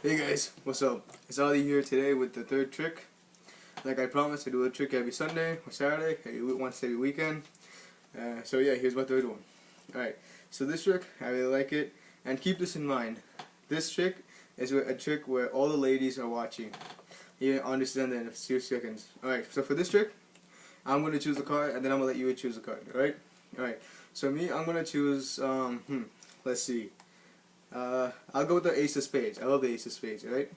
Hey guys, what's up? It's Ali here today with the third trick. Like I promised, I do a trick every Sunday or Saturday, once every weekend. So yeah, here's my third one. Alright, so this trick, I really like it. And keep this in mind. This trick is a trick where all the ladies are watching. You understand that in a few seconds. Alright, so for this trick, I'm going to choose a card and then I'm going to let you choose a card. Alright? Alright, so me, I'm going to choose, let's see. I'll go with the ace of spades. I love the ace of spades, right?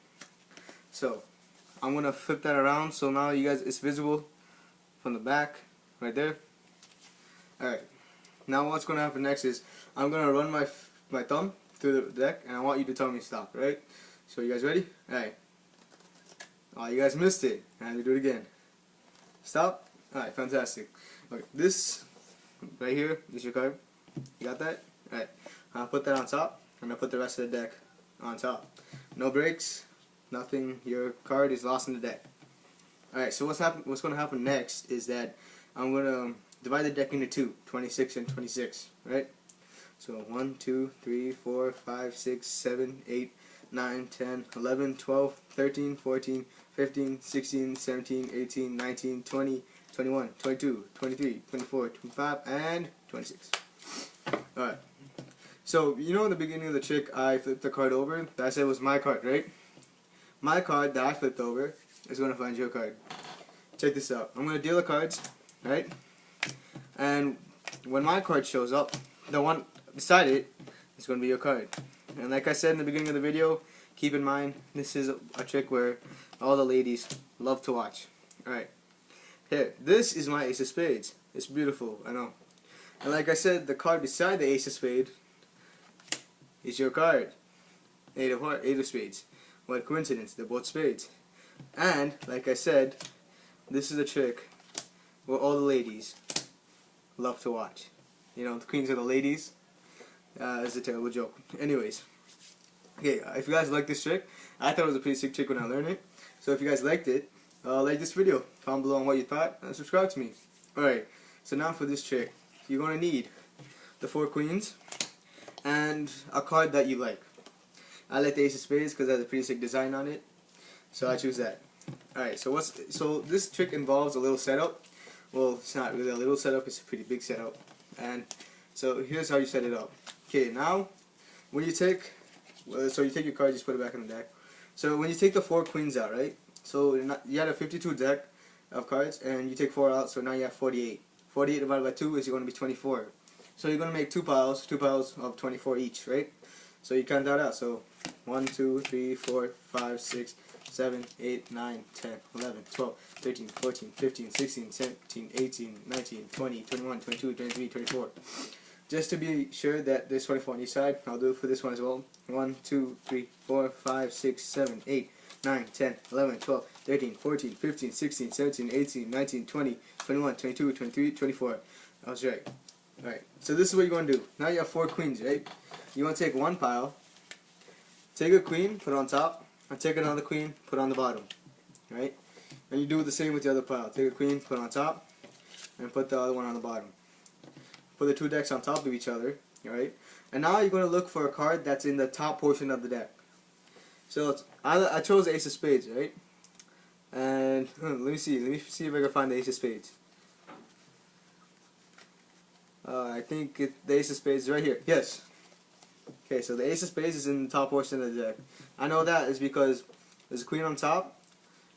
So, I'm going to flip that around so now you guys, it's visible from the back, right there. Alright, now what's going to happen next is, I'm going to run my thumb through the deck and I want you to tell me stop, right? So you guys ready? Alright. Oh, you guys missed it. I have to do it again. Stop. Alright, fantastic. Okay, this right here is your card. You got that? Alright, I'll put that on top. I'm going to put the rest of the deck on top. No breaks, nothing. Your card is lost in the deck. Alright, so what's going to happen next is that I'm going to divide the deck into two, 26 and 26, right? So 1, 2, 3, 4, 5, 6, 7, 8, 9, 10, 11, 12, 13, 14, 15, 16, 17, 18, 19, 20, 21, 22, 23, 24, 25, and 26. Alright. So, you know in the beginning of the trick, I flipped the card over. That I said was my card, right? My card that I flipped over is going to find your card. Check this out. I'm going to deal the cards, right? And when my card shows up, the one beside it is going to be your card. And like I said in the beginning of the video, keep in mind, this is a trick where all the ladies love to watch. Alright. Here, this is my ace of spades. It's beautiful, I know. And like I said, the card beside the ace of spades is your card. Eight of spades. What coincidence, they're both spades. And, like I said, this is a trick where all the ladies love to watch. You know, the queens are the ladies. It's a terrible joke. Anyways. Okay, if you guys like this trick, I thought it was a pretty sick trick when I learned it. So if you guys liked it, like this video. Comment below on what you thought, and subscribe to me. Alright, so now for this trick, you're going to need the 4 queens and a card that you like. I like the ace of spades because it has a pretty sick design on it, so I choose that. Alright, so this trick involves a little setup. Well, it's not really a little setup, it's a pretty big setup. And so here's how you set it up. Okay, now when you take, so you take your card, just put it back in the deck. So when you take the 4 queens out, right? So you had a 52 deck of cards, and you take 4 out, so now you have 48. 48 divided by 2 is going to be 24. So you're going to make two piles of 24 each, right? So you count that out. So 1, 2, 3, 4, 5, 6, 7, 8, 9, 10, 11, 12, 13, 14, 15, 16, 17, 18, 19, 20, 21, 22, 23, 24. Just to be sure that there's 24 on each side, I'll do it for this one as well. 1, 2, 3, 4, 5, 6, 7, 8, 9, 10, 11, 12, 13, 14, 15, 16, 17, 18, 19, 20, 21, 22, 23, 24. I was right. Alright, so this is what you're going to do. Now you have 4 queens, right? You want to take one pile, take a queen, put it on top, and take another queen, put it on the bottom. Right? And you do the same with the other pile. Take a queen, put it on top, and put the other one on the bottom. Put the 2 decks on top of each other, right? And now you're going to look for a card that's in the top portion of the deck. So I chose Ace of Spades, right? And let me see if I can find the Ace of Spades. I think the Ace of Spades is right here. Yes. Okay, so the Ace of Spades is in the top portion of the deck. I know that is because there's a queen on top,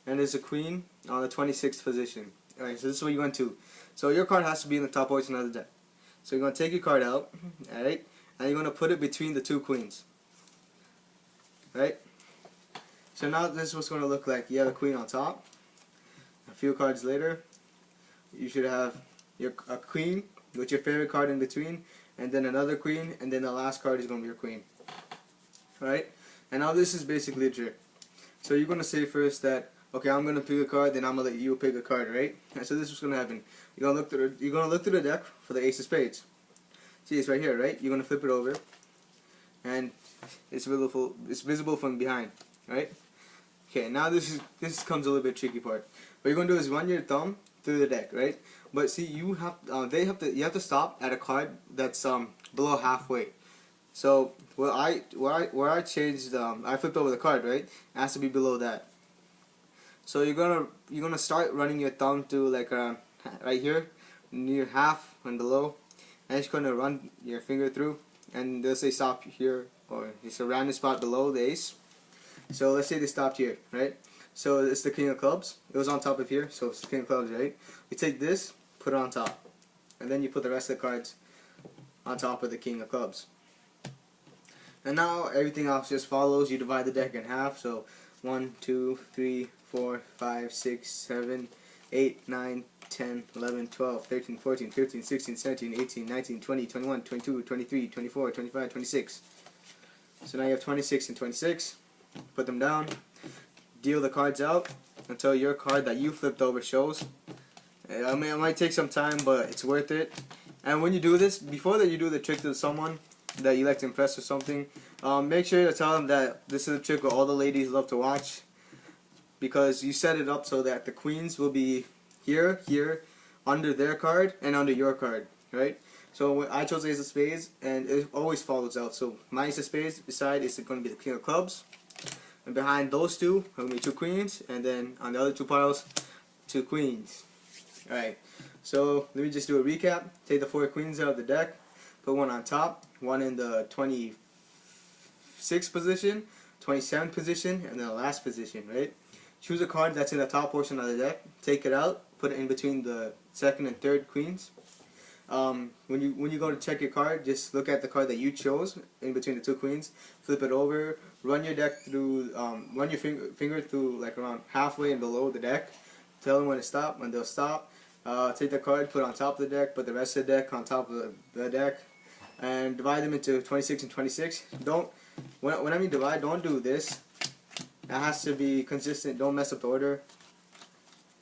and there's a queen on the 26th position. Alright, so this is what you're going to do. So your card has to be in the top portion of the deck. So you're going to take your card out, alright, and you're going to put it between the 2 queens. Right? So now this is what's going to look like. You have a queen on top. A few cards later, you should have a queen with your favorite card in between, and then another queen, and then the last card is going to be your queen. Alright? And now this is basically a trick. So you're going to say first that, okay, I'm going to pick a card, then I'm going to let you pick a card, right? And so this is what's going to happen. You're going to look through the deck for the Ace of Spades. See, it's right here, right? You're going to flip it over, and it's visible from behind, right? Okay, now this comes a little bit tricky part. What you're going to do is run your thumb through the deck, right? But see, you have to stop at a card that's below halfway. So where I changed, I flipped over the card, right? It has to be below that. So you're gonna start running your thumb to like right here, near half and below, and it's gonna run your finger through, and they'll say stop here, or it's a random spot below the ace. So let's say they stopped here, right? So it's the king of clubs. It was on top of here, so it's the king of clubs, right? You take this, put it on top, and then you put the rest of the cards on top of the king of clubs. And now everything else just follows. You divide the deck in half, so 1, 2, 3, 4, 5, 6, 7, 8, 9, 10, 11, 12, 13, 14, 15, 16, 17, 18, 19, 20, 21, 22, 23, 24, 25, 26. So now you have 26 and 26. Put them down. Deal the cards out until your card that you flipped over shows. I mean, it might take some time, but it's worth it. And when you do this, before that you do the trick to someone that you like to impress or something, make sure to tell them that this is a trick that all the ladies love to watch, because you set it up so that the queens will be here, here, under their card, and under your card, right? So I chose ace of spades, and it always follows out. So my ace of spades beside is going to be the king of clubs, and behind those two are going to be two queens, and then on the other two piles, two queens. Alright, so let me just do a recap. Take the 4 queens out of the deck, put one on top, one in the 26th position, 27th position, and then the last position, right? Choose a card that's in the top portion of the deck, take it out, put it in between the 2nd and 3rd queens. When you go to check your card, just look at the card that you chose in between the 2 queens, flip it over, run your deck through, run your finger through like around halfway and below the deck, tell them when to stop, and they'll stop. Take the card, put it on top of the deck, put the rest of the deck on top of the deck, and divide them into 26 and 26. When I mean divide, don't do this. It has to be consistent. Don't mess up the order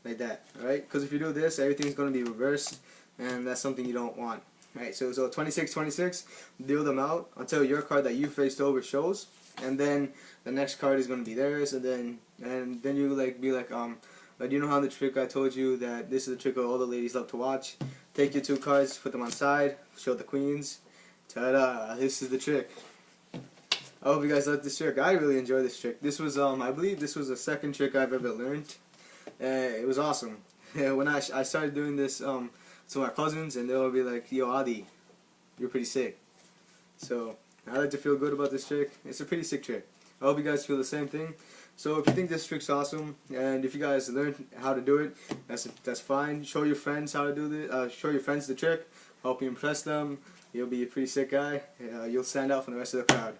like that, alright? Because if you do this, everything's going to be reversed, and that's something you don't want. Alright, so 26, 26, deal them out until your card that you faced over shows, and then the next card is going to be theirs, and then you like be like, do you know how the trick I told you that this is the trick all the ladies love to watch? Take your 2 cards, put them on side, show the queens. Ta-da! This is the trick. I hope you guys like this trick. I really enjoy this trick. This was, I believe this was the 2nd trick I've ever learned. It was awesome. When I started doing this to my cousins, and they'll be like, yo, Adi, you're pretty sick. So, I like to feel good about this trick. It's a pretty sick trick. I hope you guys feel the same thing. So if you think this trick's awesome, and if you guys learned how to do it, that's fine. Show your friends how to do this. Show your friends the trick. Hope you impress them. You'll be a pretty sick guy. You'll stand out from the rest of the crowd.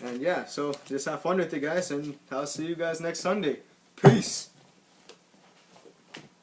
And yeah, so just have fun with it, guys, and I'll see you guys next Sunday. Peace.